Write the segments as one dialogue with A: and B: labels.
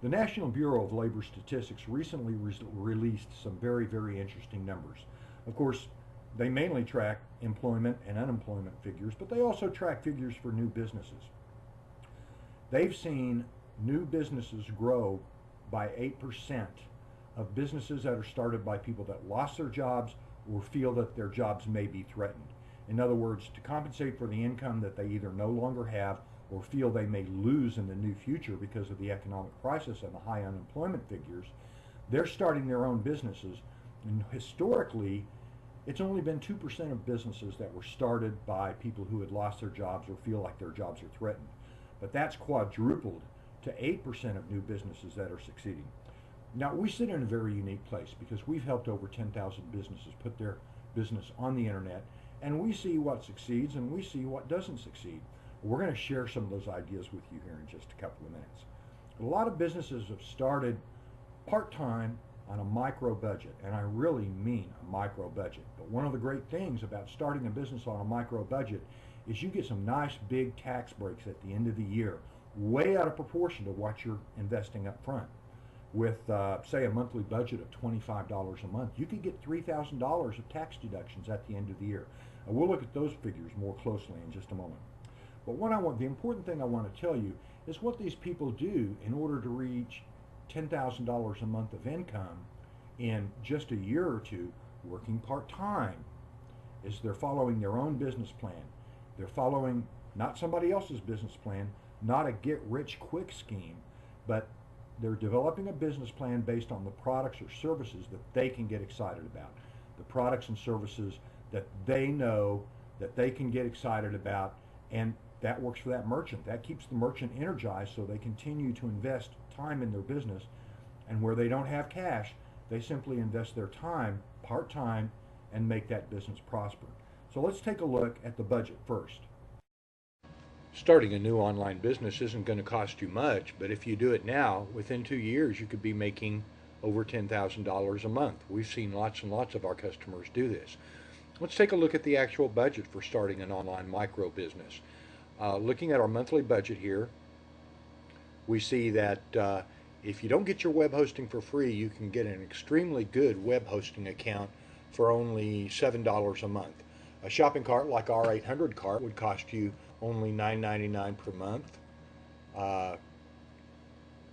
A: The National Bureau of Labor Statistics recently released some very, very interesting numbers. Of course, they mainly track employment and unemployment figures, but they also track figures for new businesses. They've seen new businesses grow by 8% of businesses that are started by people that lost their jobs or feel that their jobs may be threatened. In other words, to compensate for the income that they either no longer have or feel they may lose in the new future because of the economic crisis and the high unemployment figures, they're starting their own businesses. And historically, it's only been 2% of businesses that were started by people who had lost their jobs or feel like their jobs are threatened. But that's quadrupled to 8% of new businesses that are succeeding. Now, we sit in a very unique place because we've helped over 10,000 businesses put their business on the internet, and we see what succeeds and we see what doesn't succeed. We're going to share some of those ideas with you here in just a couple of minutes. A lot of businesses have started part-time on a micro budget, and I really mean a micro budget. But one of the great things about starting a business on a micro budget is you get some nice big tax breaks at the end of the year, way out of proportion to what you're investing up front. With, say, a monthly budget of $25 a month, you could get $3,000 of tax deductions at the end of the year. And we'll look at those figures more closely in just a moment. But the important thing I want to tell you is what these people do in order to reach $10,000 a month of income in just a year or two, working part-time, is they're following their own business plan. They're following not somebody else's business plan, not a get-rich-quick scheme, but they're developing a business plan based on the products or services that they can get excited about. The products and services that they know that they can get excited about, and that works for that merchant. That keeps the merchant energized so they continue to invest time in their business. And where they don't have cash, they simply invest their time part-time and make that business prosper. So let's take a look at the budget first. Starting a new online business isn't going to cost you much, but if you do it now, within 2 years, you could be making over $10,000 a month. We've seen lots and lots of our customers do this. Let's take a look at the actual budget for starting an online micro business. Looking at our monthly budget here, we see that if you don't get your web hosting for free, you can get an extremely good web hosting account for only $7 a month. A shopping cart like our 800 cart would cost you only $9.99 per month.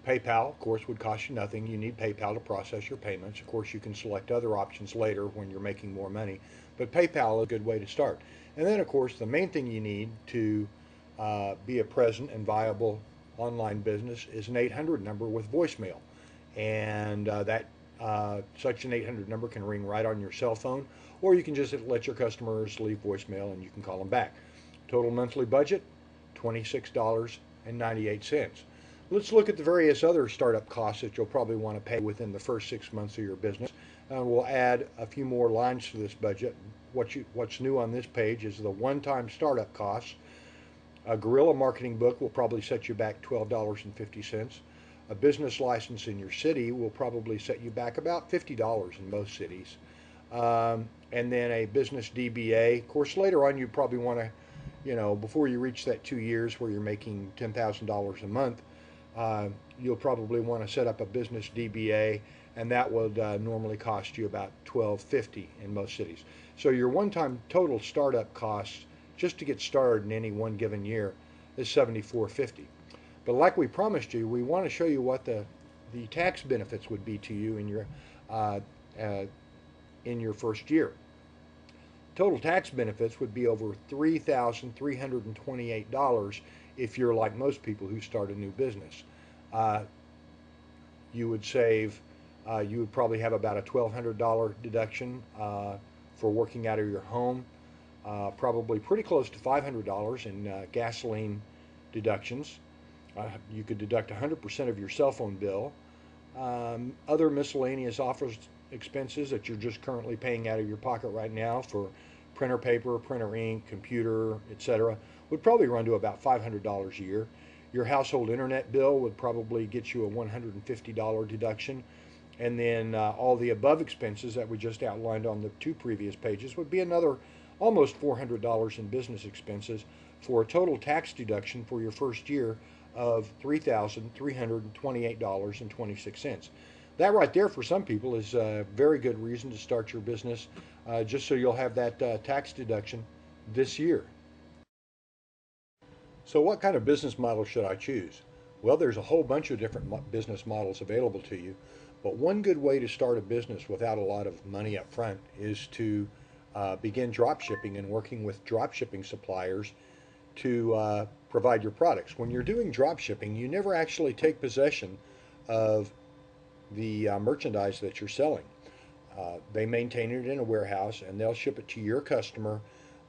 A: PayPal, of course, would cost you nothing. You need PayPal to process your payments. Of course, you can select other options later when you're making more money, but PayPal is a good way to start. And then, of course, the main thing you need to be a present and viable online business is an 800 number with voicemail. And such an 800 number can ring right on your cell phone, or you can just let your customers leave voicemail and you can call them back. Total monthly budget, $26.98. Let's look at the various other startup costs that you'll probably want to pay within the first 6 months of your business. We'll add a few more lines to this budget. What's new on this page is the one-time startup costs. A guerrilla marketing book will probably set you back $12.50. A business license in your city will probably set you back about $50 in most cities. And then a business DBA. Of course, later on you probably want to, before you reach that 2 years where you're making $10,000 a month, you'll probably want to set up a business DBA, and that would normally cost you about $12.50 in most cities. So your one-time total startup costs just to get started in any one given year is $74.50. But like we promised you, we want to show you what the tax benefits would be to you in your first year. Total tax benefits would be over $3,328 if you're like most people who start a new business. You would probably have about a $1,200 deduction for working out of your home, probably pretty close to $500 in gasoline deductions. You could deduct 100% of your cell phone bill. Other miscellaneous office expenses that you're just currently paying out of your pocket right now for printer paper, printer ink, computer, etc., would probably run to about $500 a year. Your household internet bill would probably get you a $150 deduction. And then all the above expenses that we just outlined on the 2 previous pages would be another almost $400 in business expenses for a total tax deduction for your first year of $3,328.26. That right there for some people is a very good reason to start your business, just so you'll have that tax deduction this year. So what kind of business model should I choose? Well, there's a whole bunch of different business models available to you, but one good way to start a business without a lot of money up front is to begin drop shipping and working with drop shipping suppliers to provide your products. When you're doing drop shipping, you never actually take possession of the merchandise that you're selling. They maintain it in a warehouse and they'll ship it to your customer.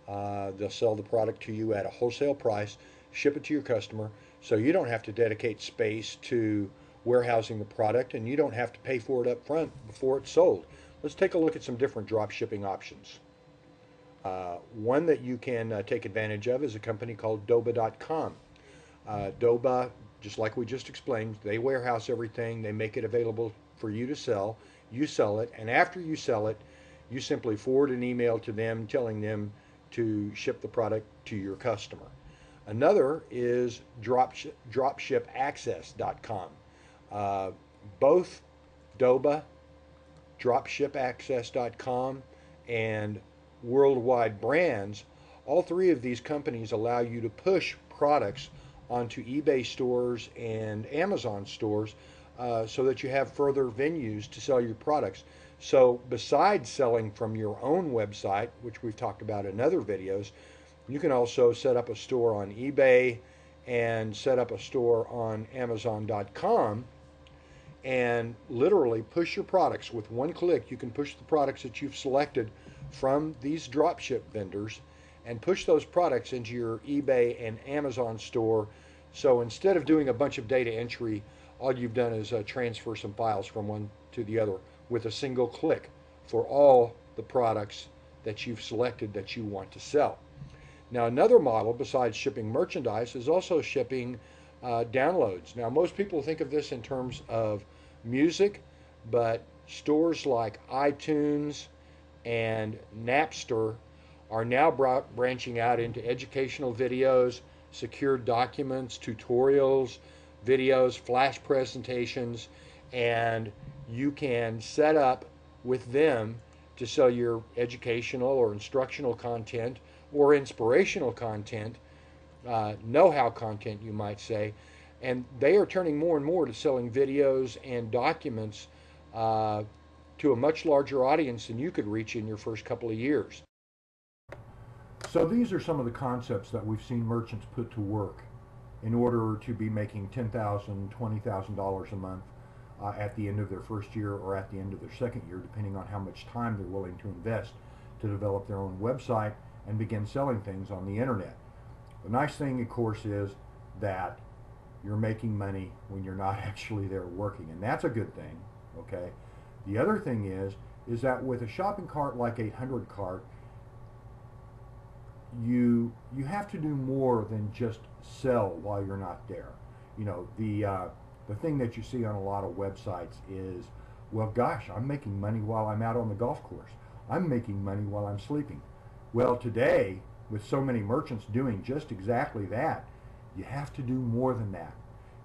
A: They'll sell the product to you at a wholesale price, ship it to your customer, so you don't have to dedicate space to warehousing the product and you don't have to pay for it up front before it's sold. Let's take a look at some different drop shipping options. One that you can take advantage of is a company called Doba.com. Doba, just like we just explained, they warehouse everything, they make it available for you to sell, you sell it, and after you sell it, you simply forward an email to them telling them to ship the product to your customer. Another is dropshipaccess.com. Both Doba, dropshipaccess.com, and Worldwide Brands, all three of these companies allow you to push products onto eBay stores and Amazon stores, so that you have further venues to sell your products. So besides selling from your own website, which we've talked about in other videos, you can also set up a store on eBay and set up a store on Amazon.com and literally push your products with one click. You can push the products that you've selected from these dropship vendors and push those products into your eBay and Amazon store. So instead of doing a bunch of data entry, all you've done is transfer some files from one to the other with a single click for all the products that you've selected that you want to sell. Now, another model besides shipping merchandise is also shipping downloads. Now, most people think of this in terms of music, but stores like iTunes and Napster are now branching out into educational videos, secured documents, tutorials, videos, flash presentations, and you can set up with them to sell your educational or instructional content or inspirational content, know-how content, you might say. And they are turning more and more to selling videos and documents to a much larger audience than you could reach in your first couple of years. So these are some of the concepts that we've seen merchants put to work in order to be making $10,000, $20,000 a month at the end of their first year or at the end of their second year, depending on how much time they're willing to invest to develop their own website and begin selling things on the internet. The nice thing, of course, is that you're making money when you're not actually there working, and that's a good thing, okay? The other thing is that with a shopping cart like 800 cart, you have to do more than just sell while you're not there. You know, the thing that you see on a lot of websites is, well, gosh, I'm making money while I'm out on the golf course. I'm making money while I'm sleeping. Well, today, with so many merchants doing just exactly that, you have to do more than that.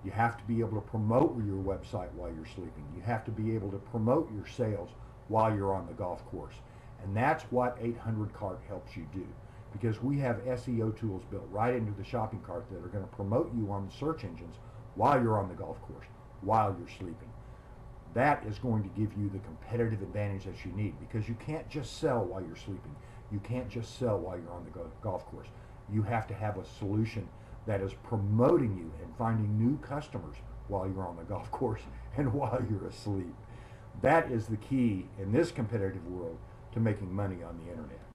A: You have to be able to promote your website while you're sleeping. You have to be able to promote your sales while you're on the golf course. And that's what 800 Cart helps you do, because we have SEO tools built right into the shopping cart that are going to promote you on the search engines while you're on the golf course, while you're sleeping. That is going to give you the competitive advantage that you need, because you can't just sell while you're sleeping. You can't just sell while you're on the golf course. You have to have a solution that is promoting you and finding new customers while you're on the golf course and while you're asleep. That is the key in this competitive world to making money on the internet.